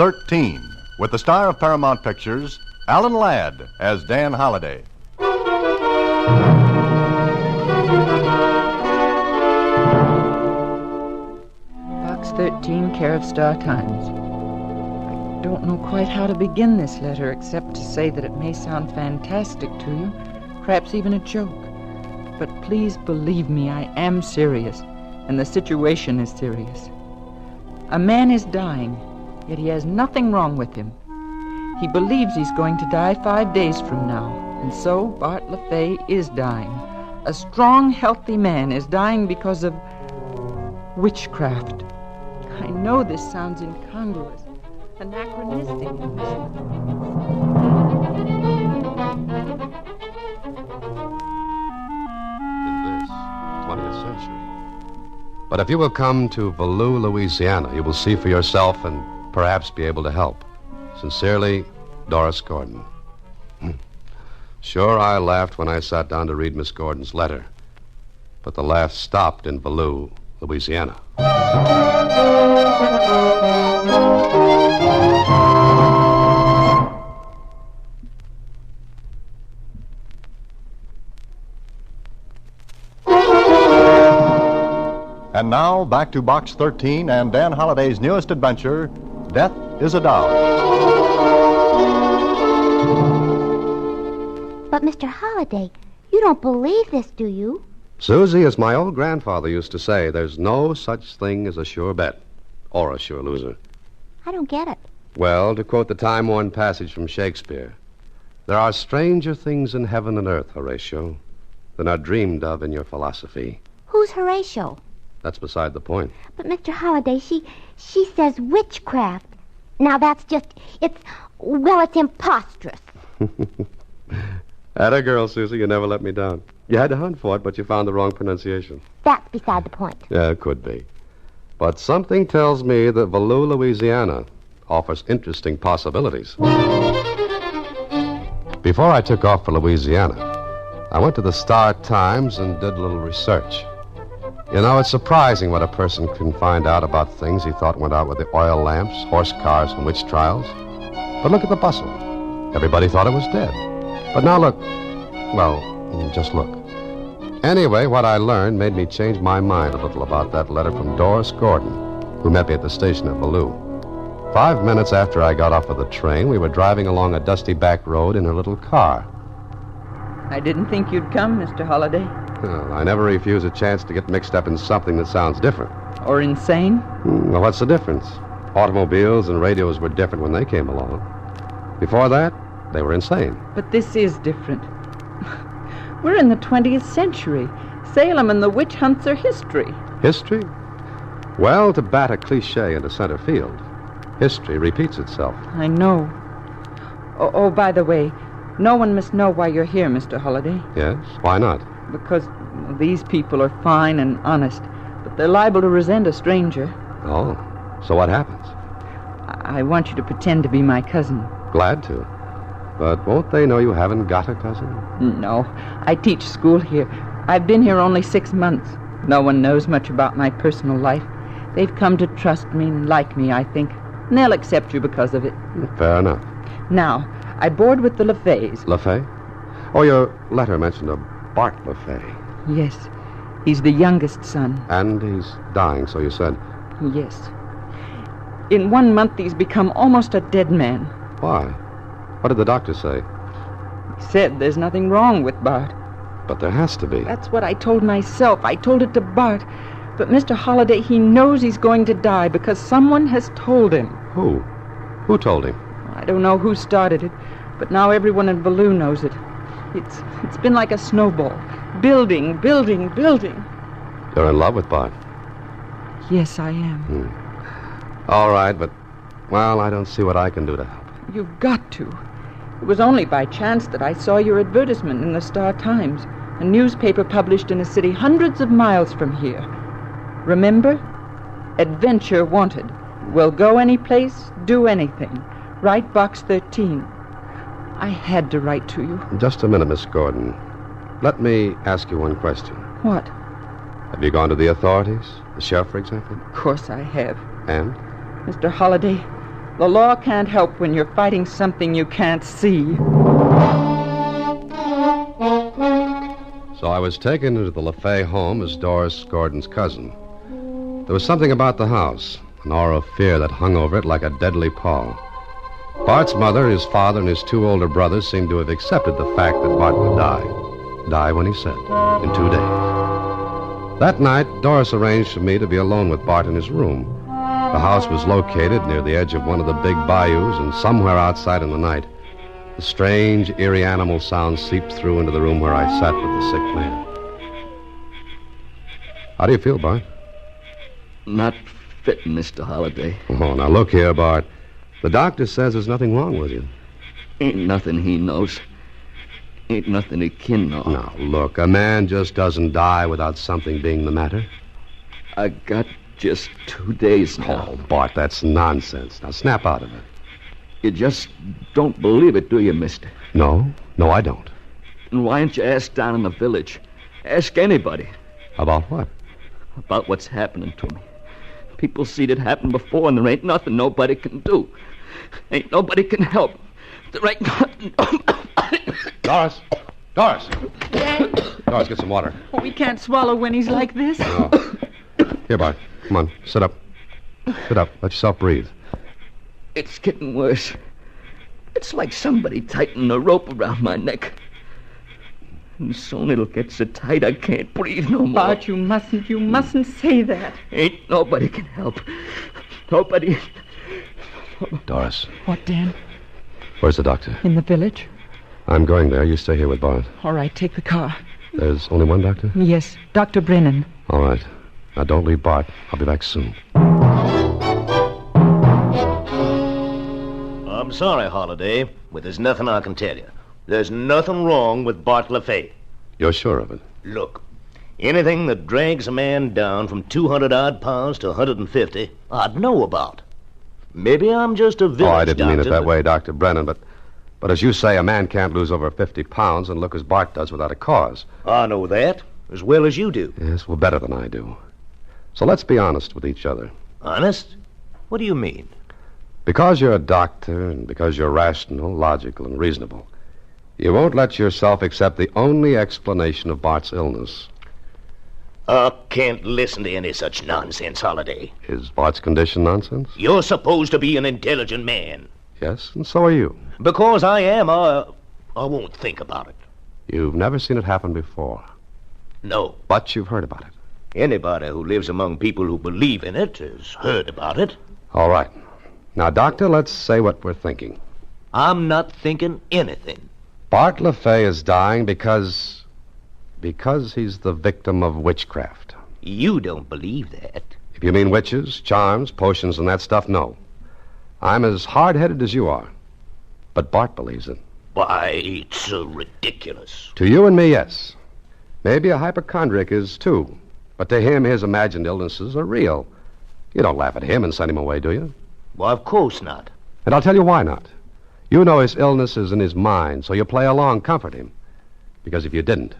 13, with the star of Paramount Pictures, Alan Ladd, as Dan Holliday. Box 13, care of Star Times. I don't know quite how to begin this letter, except to say that it may sound fantastic to you, perhaps even a joke. But please believe me, I am serious, and the situation is serious. A man is dying, yet he has nothing wrong with him. He believes he's going to die 5 days from now, and so Bart LaFay is dying. A strong, healthy man is dying because of witchcraft. I know this sounds incongruous, anachronistic. In this 20th century. But if you will come to Valleau, Louisiana, you will see for yourself and perhaps be able to help. Sincerely, Doris Gordon. Sure, I laughed when I sat down to read Miss Gordon's letter. But the laugh stopped in Valleau, Louisiana. And now, back to Box 13 and Dan Holliday's newest adventure, Death is a Dowd. But, Mr. Holliday, you don't believe this, do you? Susie, as my old grandfather used to say, there's no such thing as a sure bet or a sure loser. I don't get it. Well, to quote the time-worn passage from Shakespeare, there are stranger things in heaven and earth, Horatio, than are dreamed of in your philosophy. Who's Horatio? That's beside the point. But, Mr. Holliday, she says witchcraft. Now, that's just, it's imposterous. Atta girl, Susie, you never let me down. You had to hunt for it, but you found the wrong pronunciation. That's beside the point. Yeah, it could be. But something tells me that Valleau, Louisiana offers interesting possibilities. Before I took off for Louisiana, I went to the Star Times and did a little research. You know, it's surprising what a person can find out about things he thought went out with the oil lamps, horse cars, and witch trials. But look at the bustle. Everybody thought it was dead. But now look. Well, just look. Anyway, what I learned made me change my mind a little about that letter from Doris Gordon, who met me at the station at Valleau. 5 minutes after I got off of the train, we were driving along a dusty back road in her little car. I didn't think you'd come, Mr. Holliday. Well, I never refuse a chance to get mixed up in something that sounds different. Or insane? Well, what's the difference? Automobiles and radios were different when they came along. Before that, they were insane. But this is different. We're in the 20th century. Salem and the witch hunts are history. History? Well, to bat a cliche into center field, history repeats itself. I know. Oh, by the way, no one must know why you're here, Mr. Holliday. Yes? Why not? Because these people are fine and honest, but they're liable to resent a stranger. Oh, so what happens? I want you to pretend to be my cousin. Glad to. But won't they know you haven't got a cousin? No, I teach school here. I've been here only 6 months. No one knows much about my personal life. They've come to trust me and like me, I think. And they'll accept you because of it. Fair enough. Now, I board with the LaFays. LaFay? Oh, your letter mentioned a Bart LaFay. Yes, he's the youngest son. And he's dying, so you said. Yes. In 1 month, he's become almost a dead man. Why? What did the doctor say? He said there's nothing wrong with Bart. But there has to be. That's what I told myself. I told it to Bart. But Mr. Holliday, he knows he's going to die because someone has told him. Who? Who told him? I don't know who started it, but now everyone in Valleau knows it. It's been like a snowball. Building. You're in love with Bart? Yes, I am. All right, but, well, I don't see what I can do to help. You've got to. It was only by chance that I saw your advertisement in the Star Times, a newspaper published in a city hundreds of miles from here. Remember? Adventure wanted. Will go any place, do anything. Write Box 13. I had to write to you. Just a minute, Miss Gordon. Let me ask you one question. What? Have you gone to the authorities? The sheriff, for example? Of course I have. And? Mr. Holliday, The law can't help when you're fighting something you can't see. So I was taken into the LaFay home as Doris Gordon's cousin. There was something about the house, an aura of fear that hung over it like a deadly pall. Bart's mother, his father, and his two older brothers seemed to have accepted the fact that Bart would die. Die when he said, in 2 days. That night, Doris arranged for me to be alone with Bart in his room. The house was located near the edge of one of the big bayous, and somewhere outside in the night, the strange, eerie animal sound seeped through into the room where I sat with the sick man. How do you feel, Bart? Not fit, Mr. Holliday. Oh, now look here, Bart. The doctor says there's nothing wrong with you. Ain't nothing he knows. Ain't nothing he can know. Now, look, a man just doesn't die without something being the matter. I got just 2 days now. Oh, Bart, that's nonsense. Now, snap out of it. You just don't believe it, do you, mister? No, I don't. And why don't you ask down in the village? Ask anybody. About what? About what's happening to me. People seen it happen before, and there ain't nothing nobody can do. Ain't nobody can help. There ain't nothing. Doris! Doris, get some water. Oh, we can't swallow when he's like this. No. Here, Bart. Come on, sit up. Sit up. Let yourself breathe. It's getting worse. It's like somebody tightened a rope around my neck. And soon it'll get so tight I can't breathe no more. Bart, you mustn't say that. Ain't nobody can help. Nobody. Doris, What, Dan? where's the doctor? In the village? I'm going there. You stay here with Bart. All right, take the car. There's only one doctor? Yes, Dr. Brennan. All right. Now, don't leave Bart. I'll be back soon. I'm sorry, Holliday, but there's nothing I can tell you. There's nothing wrong with Bart LaFay. You're sure of it? Look, anything that drags a man down from 200-odd pounds to 150, I'd know about. Maybe I'm just a village Oh, I didn't mean it doctor, that but- way, Dr. Brennan, but as you say, a man can't lose over 50 pounds and look as Bart does without a cause. I know that as well as you do. Yes, well, better than I do. So let's be honest with each other. Honest? What do you mean? Because you're a doctor and because you're rational, logical, and reasonable, you won't let yourself accept the only explanation of Bart's illness. I can't listen to any such nonsense, Holliday. Is Bart's condition nonsense? You're supposed to be an intelligent man. Yes, and so are you. Because I am, I won't think about it. You've never seen it happen before, No. but you've heard about it. Anybody who lives among people who believe in it has heard about it. All right. Now, Doctor, let's say what we're thinking. I'm not thinking anything. Bart LaFay is dying because he's the victim of witchcraft. You don't believe that. If you mean witches, charms, potions, and that stuff, no. I'm as hard-headed as you are. But Bart believes it. Why, it's ridiculous. To you and me, yes. Maybe a hypochondriac is, too. But to him, his imagined illnesses are real. You don't laugh at him and send him away, do you? Why, of course not. And I'll tell you why not. You know his illness is in his mind, so you play along, comfort him. Because if you didn't,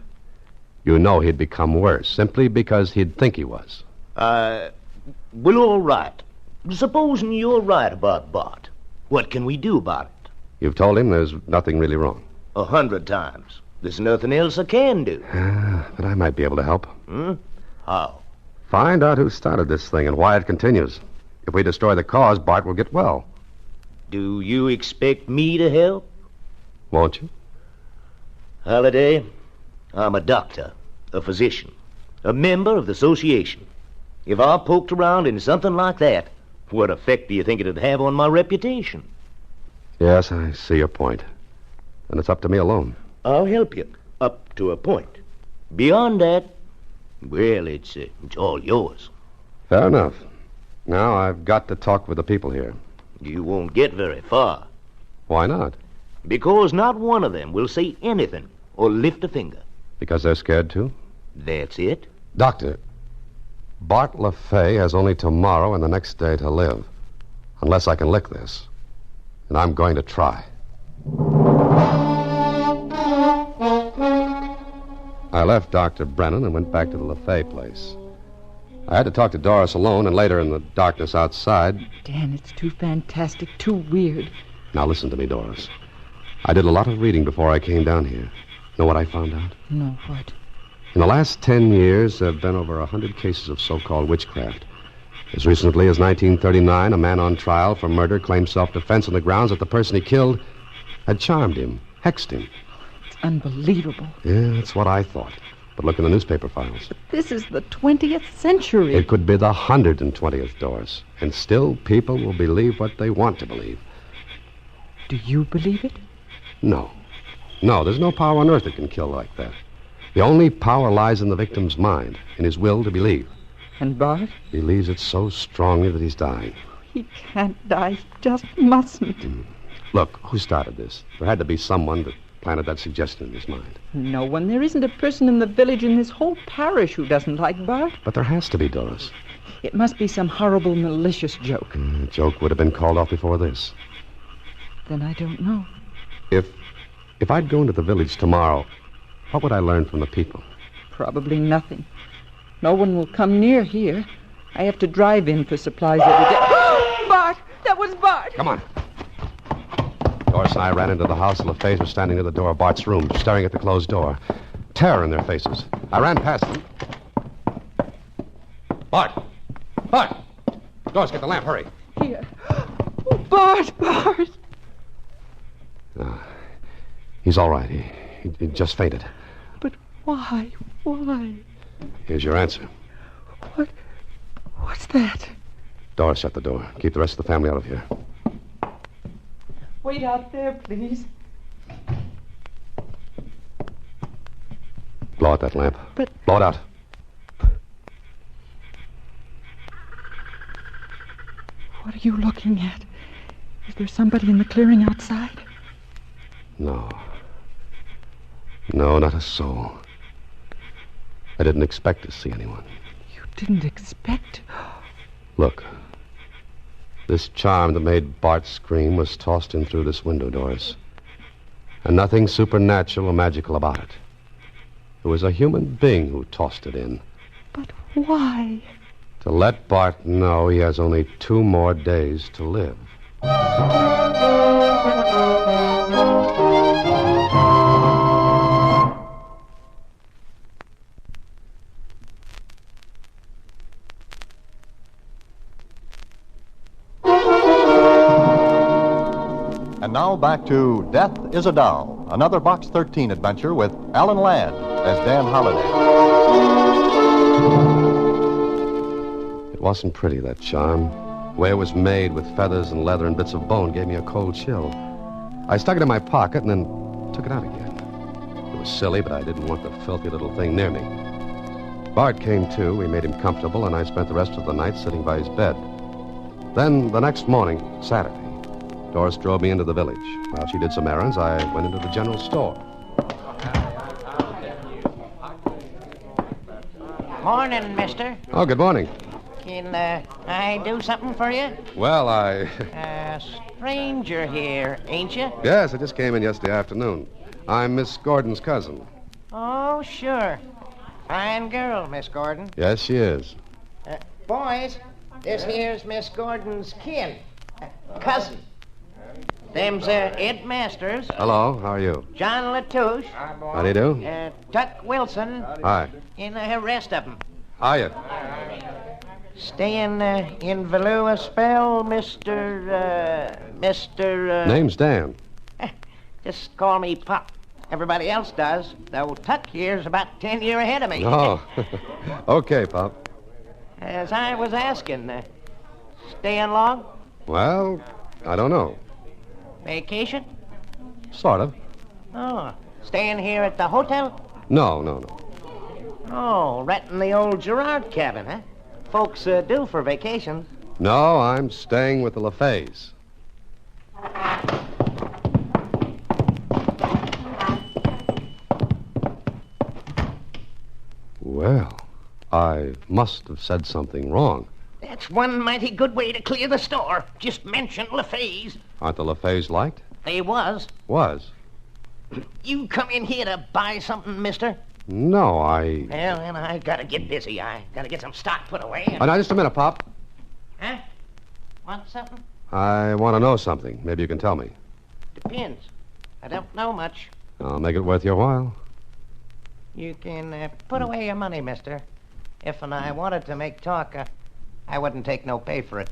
you know he'd become worse, simply because he'd think he was. Well, all right. Supposing you're right about Bart. What can we do about it? You've told him there's nothing really wrong. 100 times. There's nothing else I can do. But I might be able to help. How? Find out who started this thing and why it continues. If we destroy the cause, Bart will get well. Do you expect me to help? Won't you? Halliday, I'm a doctor, a physician, a member of the association. If I poked around in something like that, what effect do you think it'd have on my reputation? Yes, I see your point. And it's up to me alone. I'll help you, up to a point. Beyond that, well, it's all yours. Fair enough. Now I've got to talk with the people here. You won't get very far, Why not? because not one of them will say anything or lift a finger. Because they're scared too? That's it. Doctor, Bart LaFay has only tomorrow and the next day to live. Unless I can lick this. And I'm going to try. I left Dr. Brennan and went back to the LaFay place. I had to talk to Doris alone and later in the darkness outside. Dan, it's too fantastic, too weird. Now listen to me, Doris. I did a lot of reading before I came down here. Know what I found out? No, what? In the last 10 years, there have been over 100 cases of so-called witchcraft. As recently as 1939, a man on trial for murder claimed self-defense on the grounds that the person he killed had charmed him, hexed him. It's unbelievable. Yeah, that's what I thought. But look in the newspaper files. But this is the 20th century. It could be the 120th, Doris. And still, people will believe what they want to believe. Do you believe it? No. No, there's no power on earth that can kill like that. The only power lies in the victim's mind, in his will to believe. And Bart? Believes it so strongly that he's dying. He can't die. He just mustn't. Look, who started this? There had to be someone that planted that suggestion in his mind. No one. There isn't a person in the village, in this whole parish, who doesn't like Bart. But there has to be, Doris. It must be some horrible, malicious joke. The joke would have been called off before this. Then I don't know. If I'd go into the village tomorrow, what would I learn from the people? Probably nothing. No one will come near here. I have to drive in for supplies every day. Bart! That was Bart! Come on. Doris and I ran into the house. The LaFays were standing near the door of Bart's room, staring at the closed door. Terror in their faces. I ran past them. Bart! Bart! Doris, get the lamp. Hurry. Here. Oh, Bart! Bart! He's all right. He just fainted. But why? Why? Here's your answer. What's that? Doris, shut the door. Keep the rest of the family out of here. Wait out there, please. Blow out that lamp. But... Blow it out. What are you looking at? Is there somebody in the clearing outside? No. No, not a soul. I didn't expect to see anyone. You didn't expect? Look. This charm that made Bart scream was tossed in through this window, Doris. And nothing supernatural or magical about it. It was a human being who tossed it in. But why? To let Bart know he has only 2 more days to live. And now back to Death is a Doll, another Box 13 adventure with Alan Ladd as Dan Holliday. It wasn't pretty, that charm. The way it was made with feathers and leather and bits of bone gave me a cold chill. I stuck it in my pocket and then took it out again. It was silly, but I didn't want the filthy little thing near me. Bart came to. We made him comfortable, and I spent the rest of the night sitting by his bed. Then, the next morning, Saturday, Doris drove me into the village. While she did some errands, I went into the general store. Morning, mister. Oh, good morning. Can I do something for you? Well, Stranger here, ain't you? Yes, I just came in yesterday afternoon. I'm Miss Gordon's cousin. Oh, sure. Fine girl, Miss Gordon. Yes, she is. Boys, this here's Miss Gordon's kin. Cousin. Them's Ed Masters, Hello, how are you? John Latouche, How do you do? Tuck Wilson, Hi. and the rest of 'em. Hiya. Staying in Value a spell, Mr. Name's Dan. Just call me Pop. Everybody else does, though Tuck here's about 10 years ahead of me. Oh, okay, Pop. As I was asking, staying long? Well, I don't know. Vacation? Sort of. Oh, staying here at the hotel? No. Oh, renting the old Gerard cabin, huh? Folks do for vacations. No, I'm staying with the LaFays. Well, I must have said something wrong. That's one mighty good way to clear the store. Just mention LaFays. Aren't the LaFays liked? They was. Was. You come in here to buy something, mister? No, I... Well, then I gotta get busy. I gotta get some stock put away. Oh, now, just a minute, Pop. Huh? Want something? I want to know something. Maybe you can tell me. Depends. I don't know much. I'll make it worth your while. You can put away your money, mister. If and I wanted to make talk, I wouldn't take no pay for it.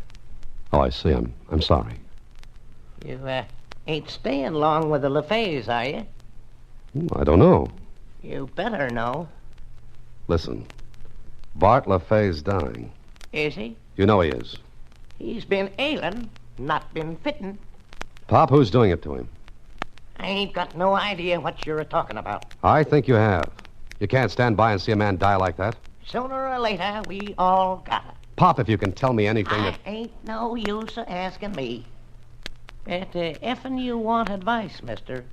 Oh, I see. I'm sorry. You ain't staying long with the LaFays, are you? I don't know. You better know. Listen, Bart LaFay's dying. Is he? You know he is. He's been ailing, not been fitting. Pop, who's doing it to him? I ain't got no idea what you're talking about. I think you have. You can't stand by and see a man die like that. Sooner or later, we all got it. Pop, if you can tell me anything I that... ain't no use of asking me. But effing you want advice, mister,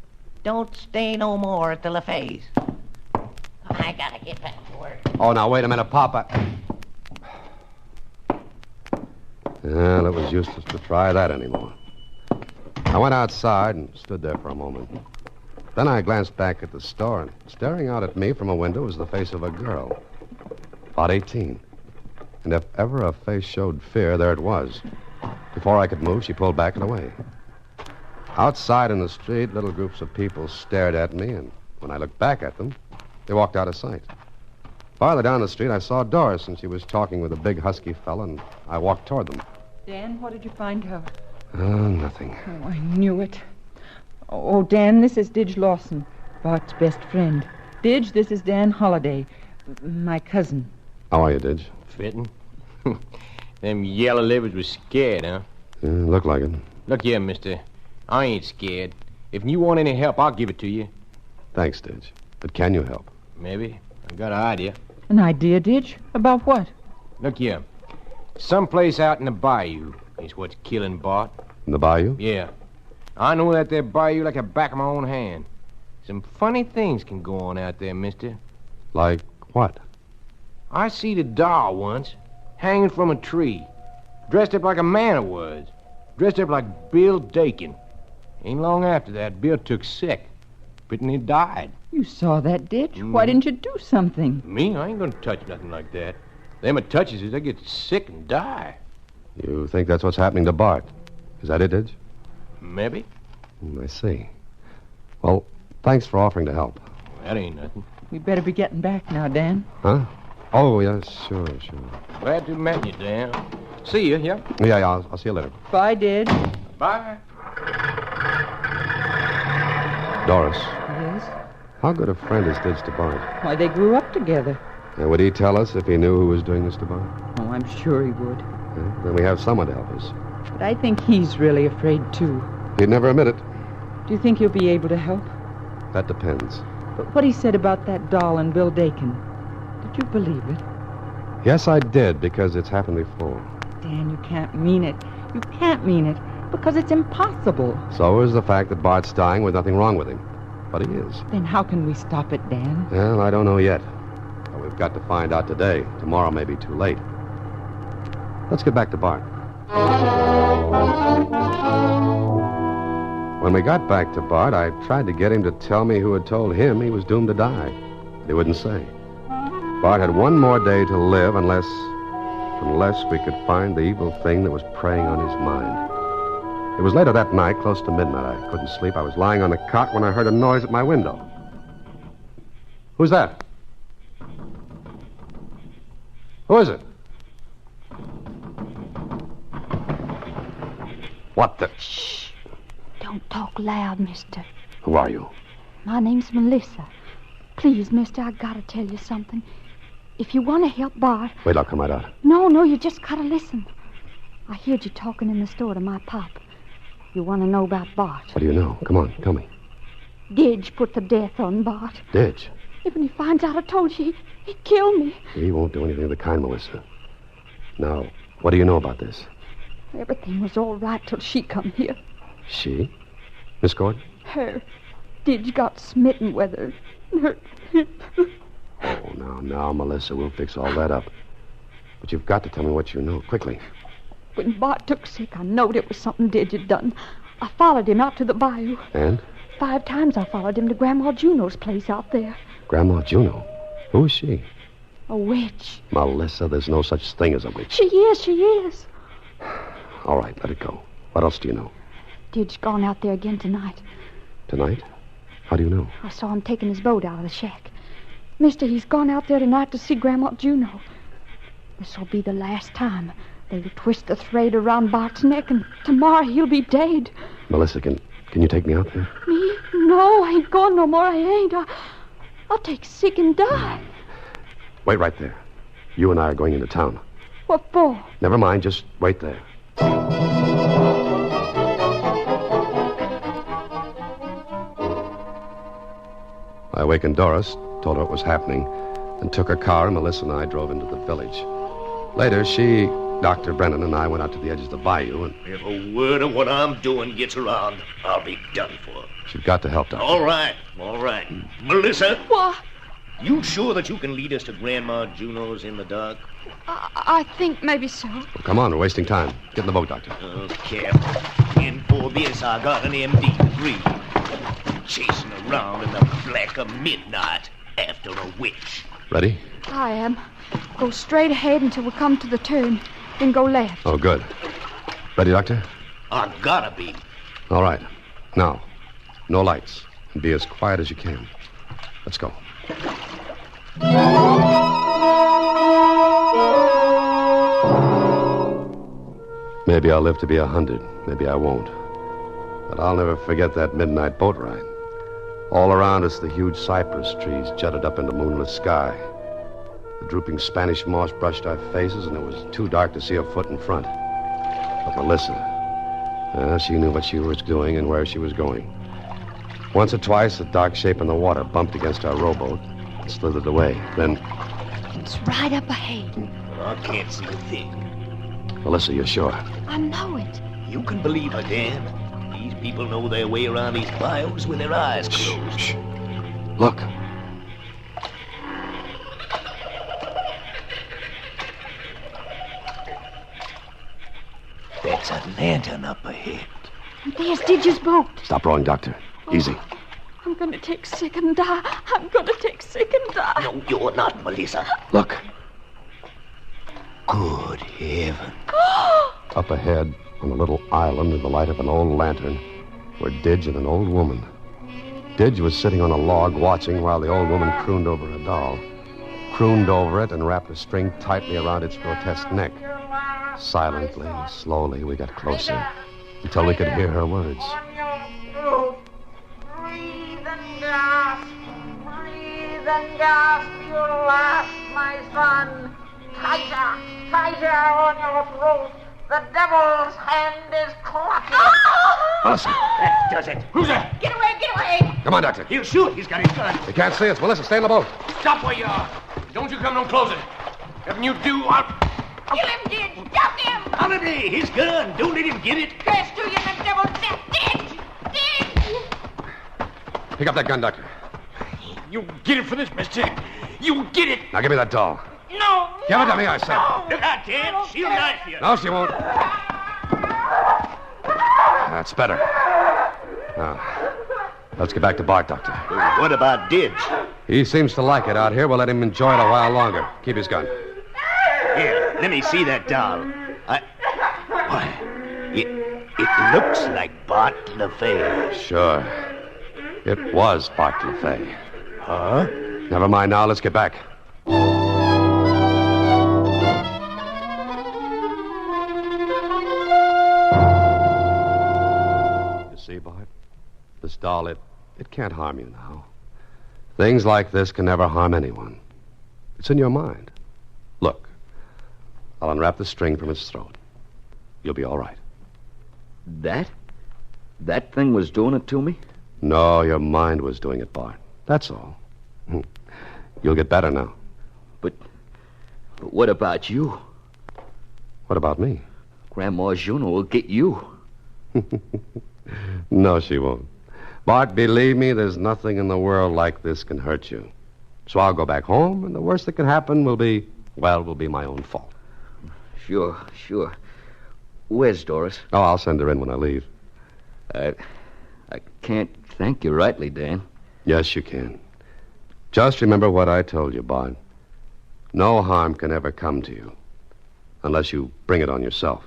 don't stay no more at the LaFays. I gotta get back to work. Oh, now, wait a minute, Pop. Well, it was useless to try that anymore. I went outside and stood there for a moment. Then I glanced back at the store, and staring out at me from a window was the face of a girl, about 18. And if ever a face showed fear, there it was. Before I could move, she pulled back and away. Outside in the street, little groups of people stared at me, and when I looked back at them, they walked out of sight. Farther down the street, I saw Doris, and she was talking with a big, husky fella, and I walked toward them. Dan, what did you find out? Nothing. Oh, I knew it. Oh, Dan, this is Didge Lawson, Bart's best friend. Didge, this is Dan Holliday, my cousin. How are you, Didge? Fitting? Them yellow livers was scared, huh? Yeah, looked like it. Look here, mister. I ain't scared. If you want any help, I'll give it to you. Thanks, Didge. But can you help? Maybe. I got an idea. An idea, Didge? About what? Look here. Someplace out in the bayou is what's killing Bart. In the bayou? Yeah. I know that there bayou like the back of my own hand. Some funny things can go on out there, mister. Like what? I see the doll once, hanging from a tree, dressed up like a man it was, dressed up like Bill Dakin. Ain't long after that, Bill took sick. Pretty near died. You saw that, Didge? Why didn't you do something? Me? I ain't gonna touch nothing like that. Them it touches is they get sick and die. You think that's what's happening to Bart? Is that it, Didge? Maybe. I see. Well, thanks for offering to help. That ain't nothing. We better be getting back now, Dan. Huh? Oh, yes, sure. Glad to have met you, Dan. See you, yeah? Yeah, I'll see you later. Bye, Didge. Bye. Doris, Yes? how good a friend is Didge to Bart? Why, they grew up together. And would he tell us if he knew who was doing this to Bart? Oh, I'm sure he would. Yeah, then we have someone to help us. But I think he's really afraid, too. He'd never admit it. Do you think he'll be able to help? That depends. But what he said about that doll and Bill Dakin, did you believe it? Yes, I did, because it's happened before. Dan, you can't mean it. You can't mean it, because it's impossible. So is the fact that Bart's dying with nothing wrong with him. But he is. Then how can we stop it, Dan? Well, I don't know yet. But we've got to find out today. Tomorrow may be too late. Let's get back to Bart. When we got back to Bart, I tried to get him to tell me who had told him he was doomed to die. But he wouldn't say. Bart had one more day to live unless we could find the evil thing that was preying on his mind. It was later that night, close to midnight. I couldn't sleep. I was lying on the cot when I heard a noise at my window. Who's that? Who is it? What the... Shh. Don't talk loud, mister. Who are you? My name's Melissa. Please, mister, I gotta tell you something. If you want to help Bart... Wait, I'll come right out. No, you just gotta listen. I heard you talking in the store to my pop. You want to know about Bart. What do you know? Come on, tell me. Didge put the death on Bart. Didge? If when he finds out I told you, he'd kill me. He won't do anything of the kind, Melissa. Now, what do you know about this? Everything was all right till she come here. She? Miss Gordon? Her. Didge got smitten with her. Oh, now, Melissa, we'll fix all that up. But you've got to tell me what you know, quickly. When Bart took sick, I knowed it was something Didge had done. I followed him out to the bayou. And? 5 times I followed him to Grandma Juno's place out there. Grandma Juno? Who is she? A witch. Melissa, there's no such thing as a witch. She is. All right, let it go. What else do you know? Did's gone out there again tonight. Tonight? How do you know? I saw him taking his boat out of the shack. Mister, he's gone out there tonight to see Grandma Juno. This'll be the last time. They'll twist the thread around Bart's neck, and tomorrow he'll be dead. Melissa, can you take me out there? Me? No, I ain't going no more. I ain't. I'll take sick and die. Wait right there. You and I are going into town. What for? Never mind, just wait there. I awakened Doris, told her what was happening, and took her car, and Melissa and I drove into the village. Later, she, Dr. Brennan, and I went out to the edge of the bayou, and... If a word of what I'm doing gets around, I'll be done for. She's got to help, Doctor. All right. Melissa, What? you sure that you can lead us to Grandma Juno's in the dark? I think maybe so. Well, come on, we're wasting time. Get in the boat, Doctor. Oh, Captain. In for this, I got an MD degree. Chasing around in the black of midnight after a witch. Ready? I am. Go straight ahead until we come to the turn, then go left. Oh, good. Ready, Doctor? I gotta be. All right. Now, no lights. And be as quiet as you can. Let's go. Maybe I'll live to be 100. Maybe I won't. But I'll never forget that midnight boat ride. All around us, the huge cypress trees jutted up into moonless sky. The drooping Spanish moss brushed our faces, and it was too dark to see a foot in front. But Melissa, she knew what she was doing and where she was going. Once or twice, a dark shape in the water bumped against our rowboat and slithered away. Then... It's right up ahead. I can't see a thing. Melissa, you're sure? I know it. You can believe her, Dan. These people know their way around these bayous with their eyes closed. Shh. Look. That's a lantern up ahead. There's Didge's boat. Stop rowing, Doctor. Easy. I'm gonna take sick and die. No, you're not, Melissa. Look. Good heaven. Up ahead, on a little island in the light of an old lantern, were Didge and an old woman. Didge was sitting on a log watching while the old woman crooned over a doll. Crooned over it and wrapped a string tightly around its grotesque neck. Silently, slowly, we got closer until we could hear her words. Breathe and gasp. Breathe and gasp. You'll last, my son. Tighter on your throat. The devil's hand is clutching. Melissa! That does it. Who's that? Get away! Come on, Doctor. He'll shoot. He's got his gun. They can't see us. Melissa, stay in the boat. Stop where you are. Don't you come no closer. If you do, I'll... Kill him, Didge! Stop him! Holiday, his gun. Don't let him get it. Curse to you, the devil's death! Didge! Pick up that gun, Doctor. You get it for this, mister. You get it. Now give me that doll. No! Give it to me, I said. Look out, Dan. She'll knife you. No, she won't. That's better. Now, let's get back to Bart, Doctor. What about Didge? He seems to like it out here. We'll let him enjoy it a while longer. Keep his gun. Here, let me see that doll. Why, it looks like Bart LaFay. Sure. It was Bart LaFay. Huh? Never mind now. Let's get back. You see, Bart? This doll, it can't harm you now. Things like this can never harm anyone. It's in your mind. Look, I'll unwrap the string from its throat. You'll be all right. That thing was doing it to me? No, your mind was doing it, Bart. That's all. You'll get better now. But what about you? What about me? Grandma Juno will get you. No, she won't. Bart, believe me, there's nothing in the world like this can hurt you. So I'll go back home, and the worst that can happen will be my own fault. Sure. Where's Doris? Oh, I'll send her in when I leave. I can't thank you rightly, Dan. Yes, you can. Just remember what I told you, Bart. No harm can ever come to you unless you bring it on yourself.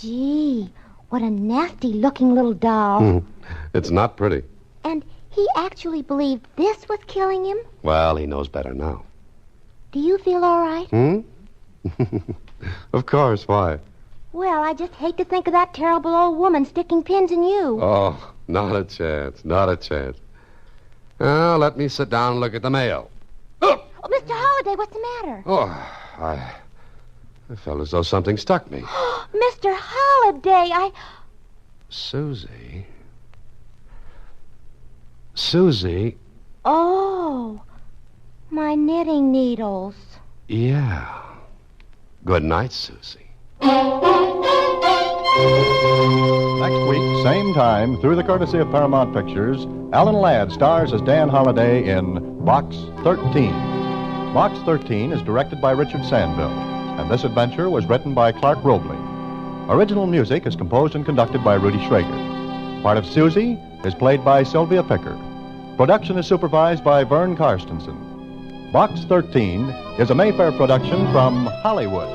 Gee, what a nasty-looking little doll. It's not pretty. And he actually believed this was killing him? Well, he knows better now. Do you feel all right? Of course, why? Well, I just hate to think of that terrible old woman sticking pins in you. Oh, not a chance, not a chance. Now, let me sit down and look at the mail. Oh, Mr. Holliday, what's the matter? Oh, I felt as though something stuck me. Mr. Holliday, Susie. Susie. Oh, my knitting needles. Yeah. Good night, Susie. Next week, same time, through the courtesy of Paramount Pictures, Alan Ladd stars as Dan Holliday in Box 13. Box 13 is directed by Richard Sandville, and this adventure was written by Clark Robley. Original music is composed and conducted by Rudy Schrager. Part of Susie is played by Sylvia Picker. Production is supervised by Vern Karstensen. Box 13 is a Mayfair production from Hollywood.